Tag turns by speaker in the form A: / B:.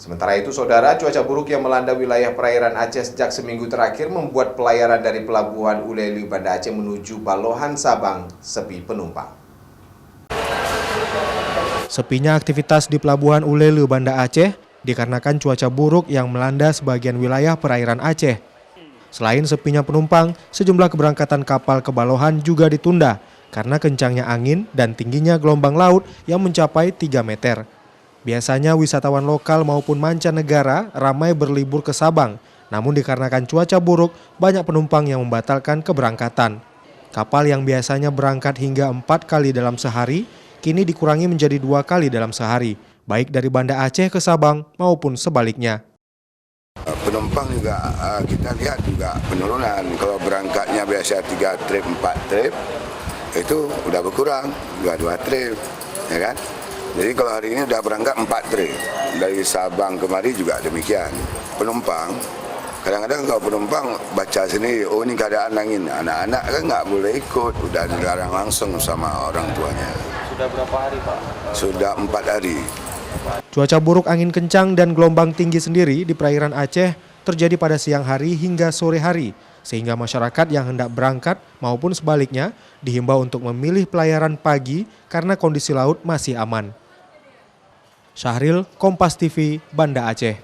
A: Sementara itu, saudara, cuaca buruk yang melanda wilayah perairan Aceh sejak seminggu terakhir membuat pelayaran dari Pelabuhan Ulelu Banda Aceh menuju Balohan Sabang sepi penumpang.
B: Sepinya aktivitas di Pelabuhan Ulelu Banda Aceh dikarenakan cuaca buruk yang melanda sebagian wilayah perairan Aceh. Selain sepinya penumpang, sejumlah keberangkatan kapal ke Balohan juga ditunda karena kencangnya angin dan tingginya gelombang laut yang mencapai 3 meter. Biasanya wisatawan lokal maupun mancanegara ramai berlibur ke Sabang, namun dikarenakan cuaca buruk, banyak penumpang yang membatalkan keberangkatan. Kapal yang biasanya berangkat hingga 4 kali dalam sehari, kini dikurangi menjadi 2 kali dalam sehari, baik dari Banda Aceh ke Sabang maupun sebaliknya.
C: Penumpang juga kita lihat juga penurunan. Kalau berangkatnya biasa 3 trip, 4 trip, itu udah berkurang, 2 trip, ya kan? Jadi kalau hari ini udah berangkat 4 trip, dari Sabang kemari juga demikian. Penumpang, kadang-kadang kalau penumpang baca sendiri, oh ini keadaan angin, anak-anak kan nggak boleh ikut, udah dilarang langsung sama orang tuanya.
D: Sudah berapa hari, Pak?
C: Sudah 4 hari.
B: Cuaca buruk angin kencang dan gelombang tinggi sendiri di perairan Aceh terjadi pada siang hari hingga sore hari, sehingga masyarakat yang hendak berangkat maupun sebaliknya dihimbau untuk memilih pelayaran pagi karena kondisi laut masih aman. Syahril, Kompas TV, Banda Aceh.